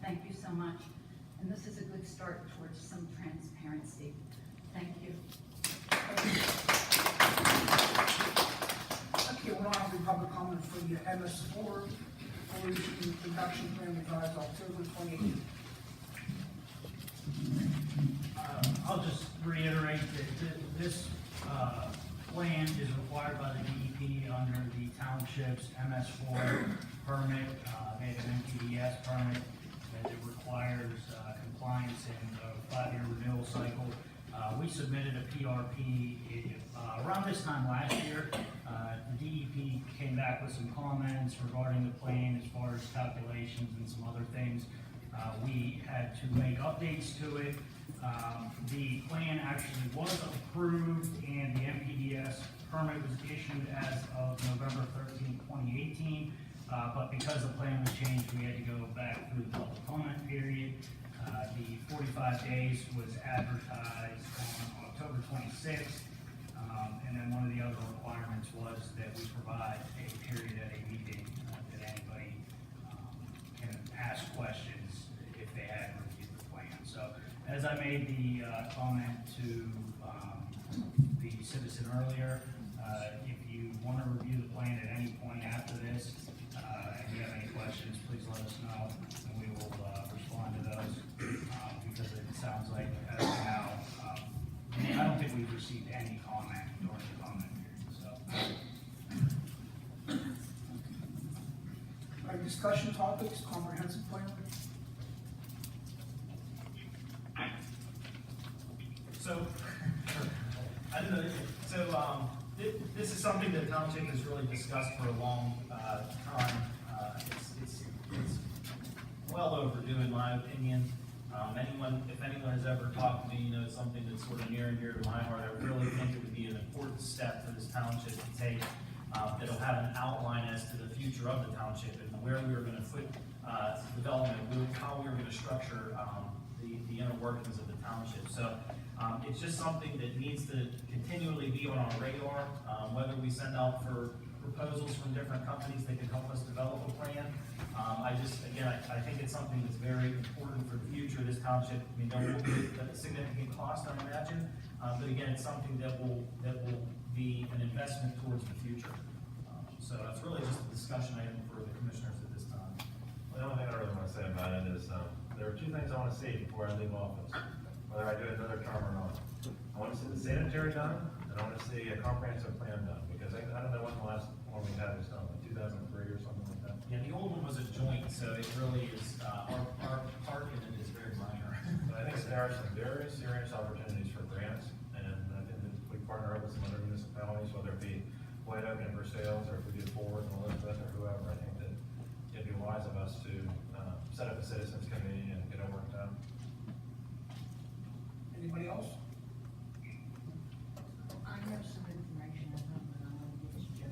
Thank you so much. And this is a good start towards some transparency. Thank you. Okay, we'll now have the public comment for the MS4 pollution reduction plan revised October 28th. I'll just reiterate that this plan is required by the DEP under the township's MS4 permit. They have an MPDS permit that it requires compliance in a 5-year renewal cycle. We submitted a PRP around this time last year. The DEP came back with some comments regarding the plan as far as calculations and some other things. We had to make updates to it. The plan actually was approved and the MPDS permit was issued as of November 13, 2018. But because the plan was changed, we had to go back through the public comment period. The 45 days was advertised on October 26th. And then one of the other requirements was that we provide a period at a meeting that anybody can ask questions if they had reviewed the plan. So as I made the comment to the citizen earlier, if you want to review the plan at any point after this, and you have any questions, please let us know, and we will respond to those, because it sounds like as of now, I don't think we've received any comment during the comment period, so. All right, discussion topics, comprehensive plan. So, I don't know, so, this is something that township has really discussed for a long, time. It's well overdue in my opinion. If anyone has ever talked to me, it's something that's sort of near and dear to my heart. I really think it would be an important step for this township to take, that'll have an outline as to the future of the township and where we are gonna put, development, how we are gonna structure, the inner workings of the township. So, it's just something that needs to continually be on our radar, whether we send out for proposals from different companies that can help us develop a plan. I think it's something that's very important for the future of this township. I mean, there will be a significant cost, I imagine, but again, it's something that will be an investment towards the future. So it's really just a discussion item for the commissioners at this time. Well, the only thing I really want to say about it is, there are two things I want to see before I leave office, whether I do another term or not. I want to see the sanitary done, and I want to see a comprehensive plan done, because I don't know when the last one we had was done, like 2003 or something like that. Yeah, the old one was a joint, so it really is, our part in it is very minor. But I think there are some very serious opportunities for grants, and I think that we partner up with some other municipalities, whether it be White Oak and Versailles, or if we do Forward and Elizabeth, or whoever. I think that it'd be wise of us to set up a citizens committee and get it worked out. Anybody else? I have some information on that, but I'm gonna give it to Joe.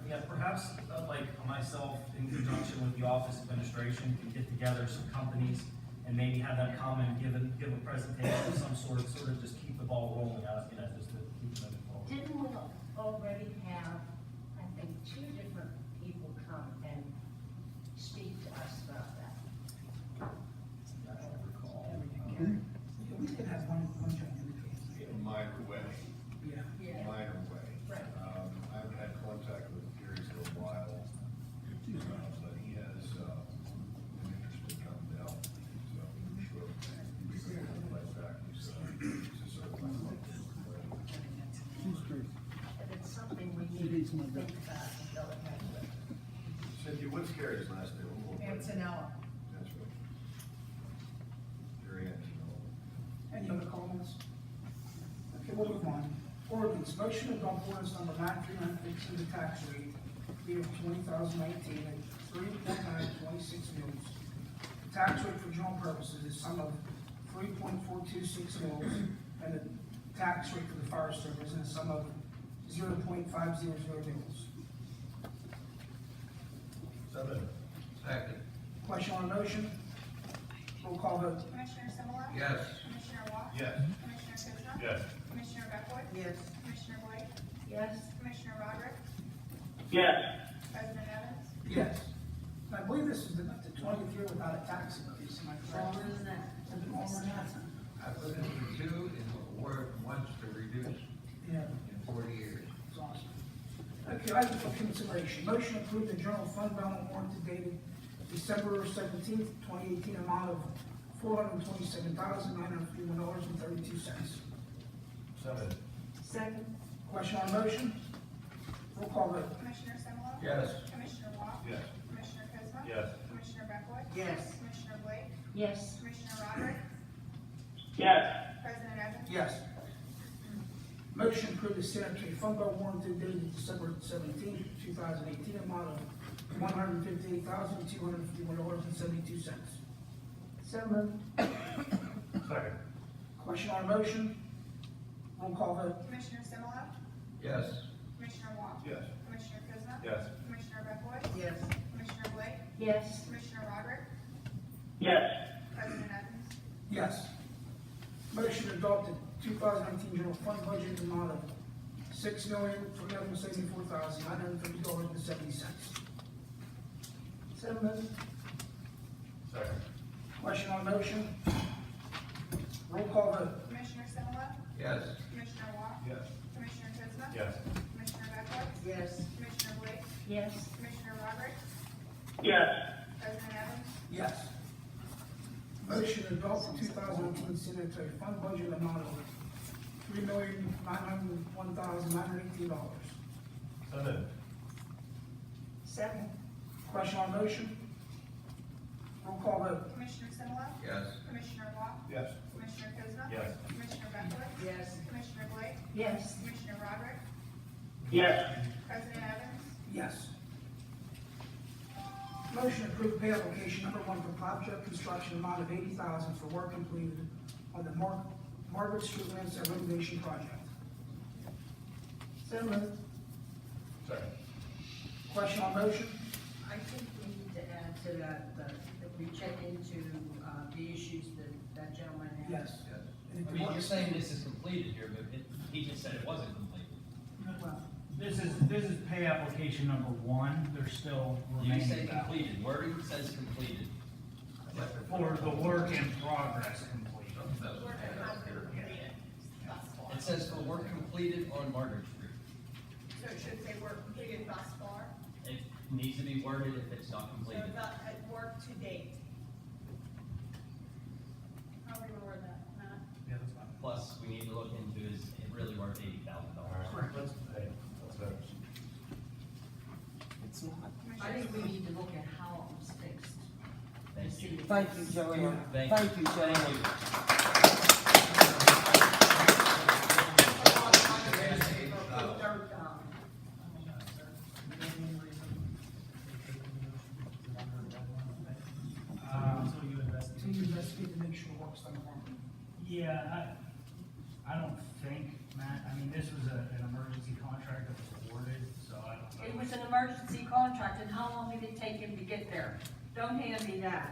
Yeah, perhaps, like myself, in conjunction with the office administration, can get together some companies and maybe have them come and give a presentation of some sort of just keep the ball rolling out, just to keep moving forward. Didn't we already have, I think, 2 different people come and speak to us about that? I don't recall. We could have one gentleman. In a minor way, Yeah. minor way. Right. I've had contact with Gary for a while, but he has, an interest in coming down, so I'm sure he'll be going to play back, he's a certified local. If it's something we need to think about and go ahead with. Cynthia, what's Gary's last name? Antonella. That's right. Gary Antonella. Any other comments? Okay, we'll move on. Ordinance, motion to adopt ordinance number 9396 the tax rate, year of 2019 at 3.926 mils. The tax rate for general purposes is sum of 3.426 mils, and the tax rate for the fire service is a sum of 0.500 mils. Second. Question on the motion? Roll call vote. Commissioner Simula? Yes. Commissioner Walsh? Yes. Commissioner Kuzma? Yes. Commissioner Beckwith? Yes. Commissioner Boyd? Yes? Commissioner Roderick? Yes. President Evans? Yes. And I believe this is the 20th year without a tax increase, am I correct? Longer than that. Longer than that. I've lived in for 2 and board wants to reduce Yeah. in 40 years. That's awesome. Okay, item for consideration, motion to approve the general fund balance warrant dated December 17th, 2018, amount of $427,951.32. So moved. Second. Question on motion? Roll call vote. Commissioner Simula? Yes. Commissioner Wong? Yes. Commissioner Cosmo? Yes. Commissioner Beckwith? Yes. Commissioner Blake? Yes. Commissioner Roderick? Yes. President Evans? Yes. Motion to approve the sanitary fund bill warrant dated December 17th, 2018, amount of $158,251.72. So moved. Second. Question on motion? Roll call vote. Commissioner Simula? Yes. Commissioner Wong? Yes. Commissioner Cosmo? Yes. Commissioner Beckwith? Yes. Commissioner Blake? Yes. Commissioner Roderick? Yes. President Evans? Yes. Motion to adopt the 2019 general fund budget amount of $6,374,950.70. So moved. Second. Question on motion? Roll call vote. Commissioner Simula? Yes. Commissioner Wong? Yes. Commissioner Cosmo? Yes. Commissioner Beckwith? Yes. Commissioner Blake? Yes. Commissioner Roderick? Yes. President Evans? Yes. Motion to adopt the 2018 sanitary fund budget amount of $3,901,918. So moved. Second. Question on motion? Roll call vote. Commissioner Simula? Yes. Commissioner Wong? Yes. Commissioner Cosmo? Yes. Commissioner Beckwith? Yes. Commissioner Blake? Yes. Commissioner Roderick? Yes. President Evans? Yes. Motion to approve pay application number 1 for Popjet Construction, amount of $80,000 for work completed on the Margaret Street Landscape renovation project. So moved. Second. Question on motion? I think we need to add to that, that we check into, the issues that gentleman had. Yes. I mean, you're saying this is completed here, but he just said it wasn't completed. Well, this is pay application number 1, there's still You remaining. say balance. completed, wording says completed. For the work in progress complete. It says for work completed on Margaret Street. So it should say work completed thus far, It needs to be worded if it's not so completed. not at work to date. How do we word that, Matt? Yeah, that's fine. Plus, we need to look into is it really worth $80,000? Correct. Let's vote. It's not. I think we need to look at how it was fixed. Thank you. Thank you, Joanne. Thank you. Joanne. To investigate to make sure the work's done properly. Yeah, I don't think, Matt, I mean, this was an emergency contract that was awarded, so I don't know. It was an emergency contract, and how long did it take him to get there? Don't hand me that.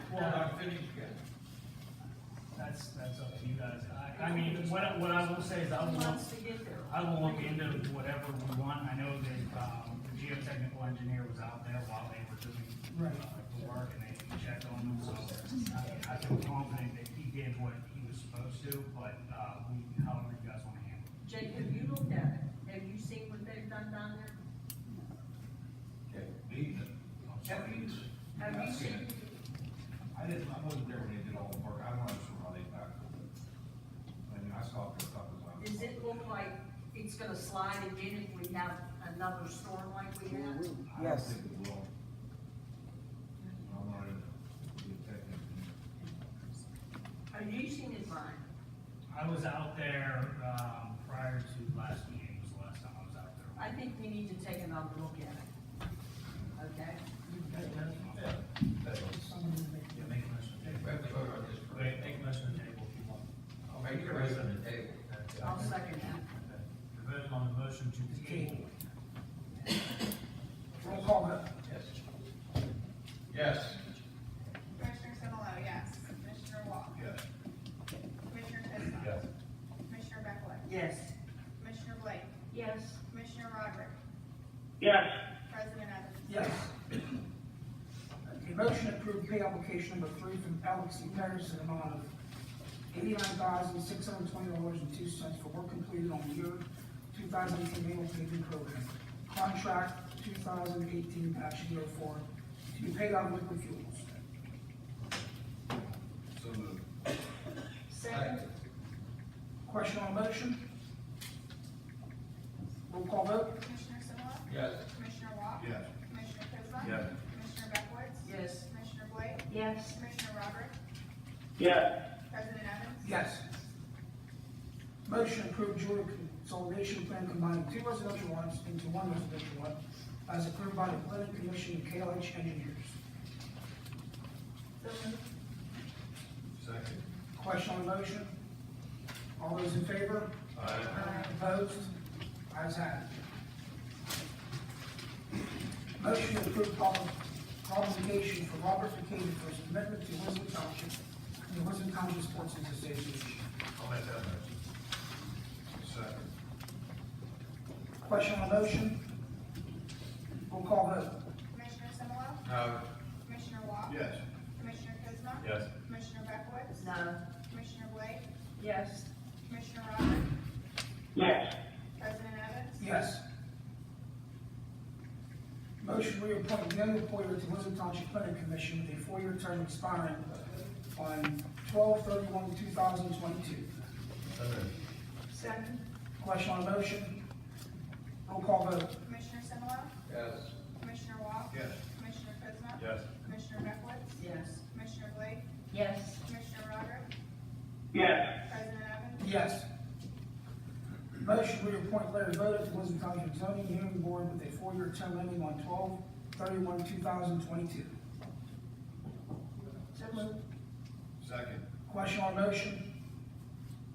That's up to you guys. I mean, what I will say is I He will, wants to get there. I will look into whatever we want. I know that, the geotechnical engineer was out there while they were doing, the work, and they checked on them, so I feel confident that he did what he was supposed to, but, however you guys wanna handle it. Jake, have you looked at it? Have you seen what they've done down there? Have you seen? I wasn't there when they did all the work, I'm not sure how they backfilled it. I mean, I stopped there a couple of times. Does it look like it's gonna slide again if we have another storm like we had? I don't think it will. I'm not in the technical. Have you seen it, Brian? I was out there, prior to last meeting, was the last time I was out there. I think we need to take another look at it. Okay? Yeah, make a motion. Wait, make a motion to table if you want. I'll make the rest of the table. I'll second that. We're voting on the motion to table. Roll call vote. Yes. Yes. Commissioner Simula, yes. Commissioner Wong? Yes. Commissioner Cosmo? Yes. Commissioner Beckwith? Yes. Commissioner Blake? Yes. Commissioner Roderick? Yes. President Evans? Yes. A motion to approve pay application number 3 from Alex E. Patterson, amount of $89,620.02 for work completed on the year 2018 annual paving program. Contract 2018-04 to be paid out of liquid fuels. So moved. Second. Question on the motion? Roll call vote? Commissioner Simula? Yes. Commissioner Walk? Yes. Commissioner Chisholm? Yes. Commissioner Beckwith? Yes. Commissioner Blake? Yes. Commissioner Roderick? Yes. President Evans? Yes. Motion approved joint consolidation plan combining 2 residential lots into 1 residential lot as approved by the planning commission and KLH engineers. Second. Question on the motion? All those in favor? Aye. Opposed? Ayes have it. Motion to approve qualification for Robert Decatur for his commitment to Wisdom Township and the Wisdom Township Sportsman's Association. I'll make that motion. Second. Question on the motion? Roll call vote. Commissioner Simula? No. Commissioner Walk? Yes. Commissioner Chisholm? Yes. Commissioner Beckwith? No. Commissioner Blake? Yes. Commissioner Roderick? Yes. President Evans? Yes. Motion to reappoint Daniel Poyer to Wisdom Township Planning Commission with a 4-year term expiring on 12/31/2022. So moved. Second. Question on the motion? Roll call vote. Commissioner Simula? Yes. Commissioner Walk? Yes. Commissioner Chisholm? Yes. Commissioner Beckwith? Yes. Commissioner Blake? Yes. Commissioner Roderick? Yes. President Evans? Yes. Motion to reappoint Larry Voda to Wisdom Township Zoning Hearing Board with a 4-year term ending on 12/31/2022. So moved. Second. Question on the motion?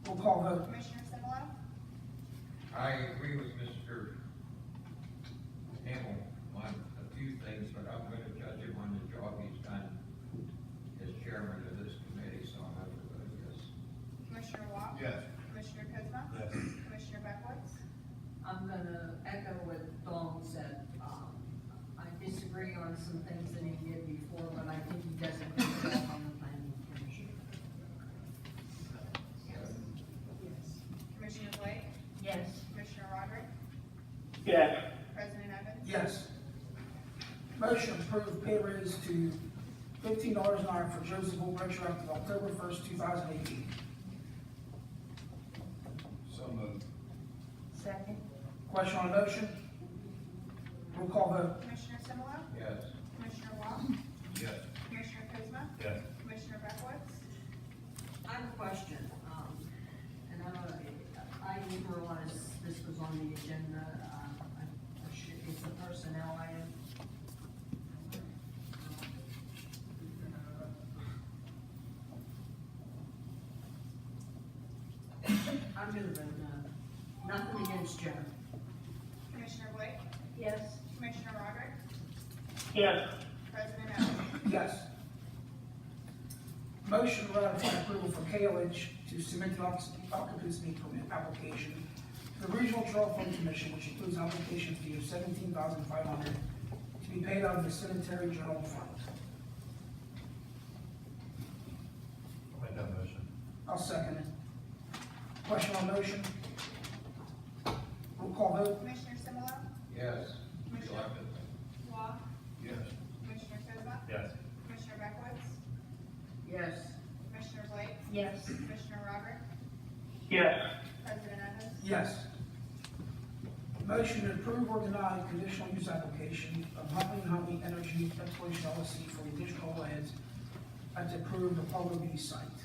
Roll call vote. Commissioner Simula? I agree with Mr. Hamel on a few things, but I'm going to judge him on the job he's done as chairman of this committee, so I'm going to vote yes. Commissioner Walk? Yes. Commissioner Chisholm? Yes. Commissioner Beckwith? I'm gonna echo what Dawn said. I disagree on some things that he did before, but I think he does a good job on the planning commission. Commissioner Blake? Yes. Commissioner Roderick? Yes. President Evans? Yes. Motion to approve pay raise to $15 an hour for Joseph Holt retroactive October 1st, 2018. So moved. Second. Question on the motion? Roll call vote. Commissioner Simula? Yes. Commissioner Walk? Yes. Commissioner Chisholm? Yes. Commissioner Beckwith? I have a question, and I didn't realize this was on the agenda. It's a personnel item. I'm gonna vote no. Nothing against Joe. Commissioner Blake? Yes. Commissioner Roderick? Yes. President Evans? Yes. Motion to ratify approval for KLH to submit the occupancy permit application to the Regional Trail Fund Commission, which includes an application fee of $17,500 to be paid out of the Cemetery General Fund. I'll make that motion. I'll second it. Question on motion? Roll call vote. Commissioner Simula? Yes. Commissioner Walk? Yes. Commissioner Chisholm? Yes. Commissioner Beckwith? Yes. Commissioner Blake? Yes. Commissioner Roderick? Yes. President Evans? Yes. Motion to approve or deny conditional use application of Huntley & Huntley Energy Exploration LLC for the additional lands at the approved Apollo B site.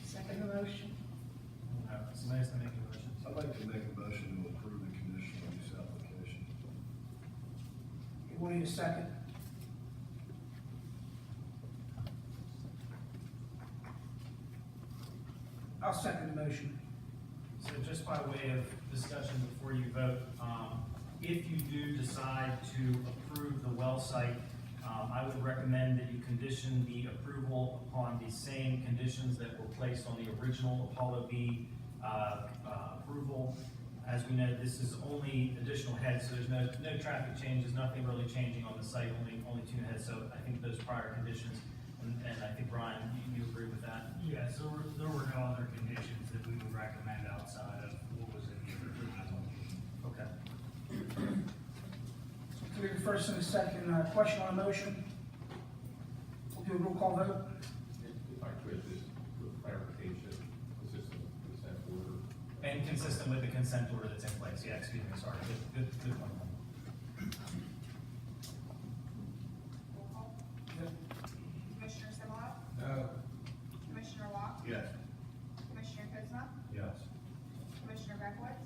Second motion. Somebody has to make a motion. I'd like to make a motion to approve the conditional use application. You need a second? I'll second the motion. So just by way of discussion before you vote, if you do decide to approve the well site, I would recommend that you condition the approval upon the same conditions that were placed on the original Apollo B approval. As we know, this is only additional heads, so there's no traffic changes, nothing really changing on the site, only 2 heads. So I think those prior conditions, and and I think Brian, you agree with that? Yes, there were no other conditions that we would recommend outside of what was in the original application. Okay. So we have a first and a second, question on the motion. We'll do a roll call vote. If I could, just for clarification, consistent with consent order. And consistent with the consent order that's in place, yeah, excuse me, sorry, good point. Commissioner Simula, No. Commissioner Walk, Yes. Commissioner Kuzma, Yes. Commissioner Beckwith,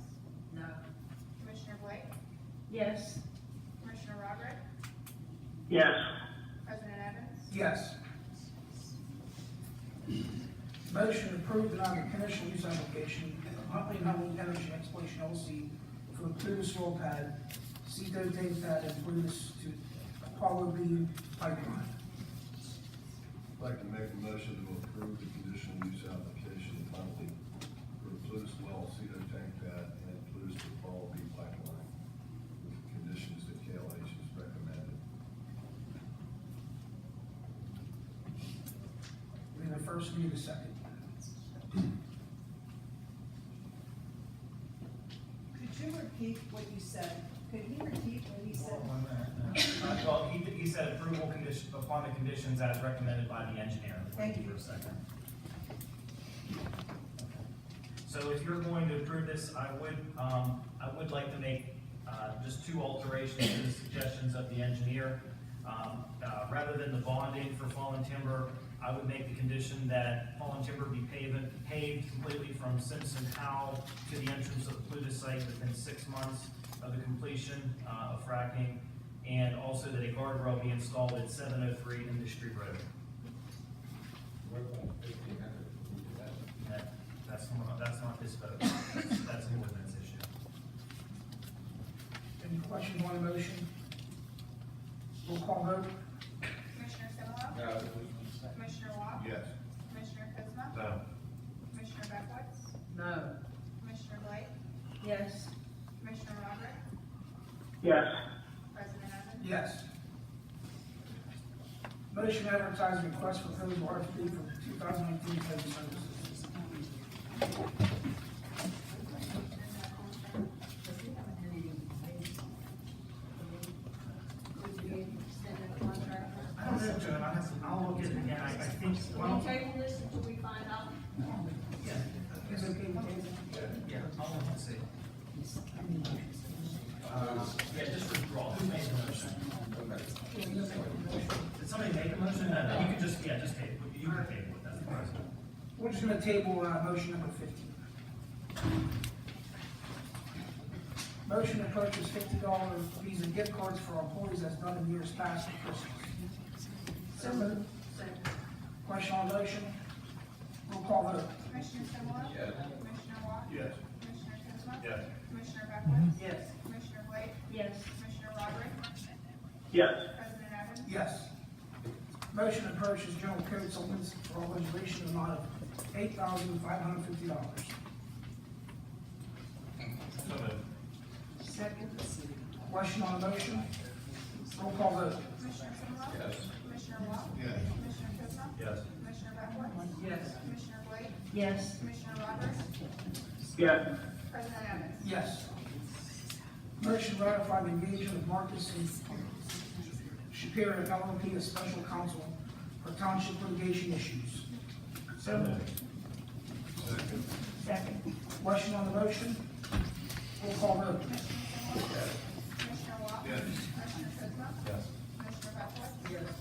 No. Commissioner Blake, Yes. Commissioner Roderick, Yes. President Evans. Yes. Motion to approve the non-conditional use application, Huntley and Huntley Energy Exploration LLC for the Plutus soil pad, Cito tank pad, and Plutus to Apollo B pipeline. I'd like to make a motion to approve the conditional use application of Huntley for the Plutus well, Cedar tank pad, and Plutus to Apollo B pipeline with the conditions that KLH has recommended. We have a first, we need a second. Could you repeat what you said? Could he repeat what he said? Well, he said approval condition, upon the conditions as recommended by the engineer. Thank you. For a second. So if you're going to approve this, I would like to make, just two alterations to the suggestions of the engineer. Rather than the bonding for fallen timber, I would make the condition that fallen timber be paved completely from Simpson Howe to the entrance of the Plutus site within 6 months of the completion of fracking, and also that a guardrail be installed at 703 Industry Road. What about 1,500? Who did that? That's not this vote, that's an ordinance issue. Any questions on the motion? Roll call vote. Commissioner Simula, No. Commissioner Walk, Yes. Commissioner Kuzma, No. Commissioner Beckwith, No. Commissioner Blake, Yes. Commissioner Roderick, Yes. President Evans. Yes. Motion to advertise request for proposal RFP for 2019 paving services. I don't know, Joe, I'll look at it again, I think. Can we table this until we find out? Yeah. Is it okay with table? Yeah, I'll look and see. Yeah, just withdraw, who made the motion? Did somebody make a motion? No, you can just table, you can table it, that's fine. We're just gonna table, motion number 15. Motion to purchase $50 Visa gift cards for our employees as done in years past for Christmas. So moved. Question on the motion? Roll call vote. Commissioner Simula, Yes. Commissioner Walk, Yes. Commissioner Kuzma, Yes. Commissioner Beckwith, Yes. Commissioner Blake, Yes. Commissioner Roderick, Yes. President Evans. Yes. Motion to purchase general code supplements for all legislation in the amount of $8,550. So moved. Second. Question on the motion? Roll call vote. Commissioner Simula, Yes. Commissioner Walk, Yes. Commissioner Kuzma, Yes. Commissioner Beckwith, Yes. Commissioner Blake, Yes. Commissioner Roderick, Yes. President Evans. Yes. Motion to ratify the engagement of Marcus and Shapiro LLP as special counsel for township litigation issues. So moved. Second. Second. Question on the motion? Roll call vote. Commissioner Walk, Yes. Commissioner Kuzma, Yes. Commissioner Beckwith,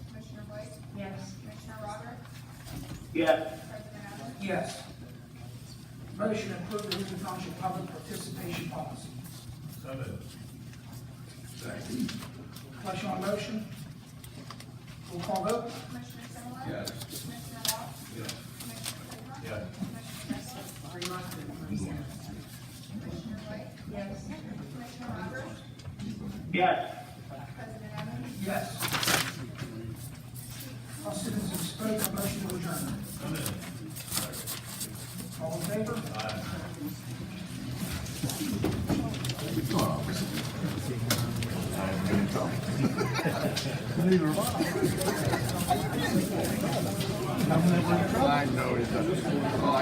Commissioner Blake, Yes. Commissioner Roderick, Yes. President Evans. Yes. Motion to approve the Lincoln Township public participation policy. So moved. Second. Question on the motion? Roll call vote. Commissioner Simula, Yes. Commissioner Walk, Yes. Commissioner Kuzma, Yes. Commissioner Beckwith, Commissioner Blake, Yes. Commissioner Roderick, Yes. President Evans. Yes. All citizens spoke, a motion to adjourn. So moved. All in favor? Neither. I know it doesn't.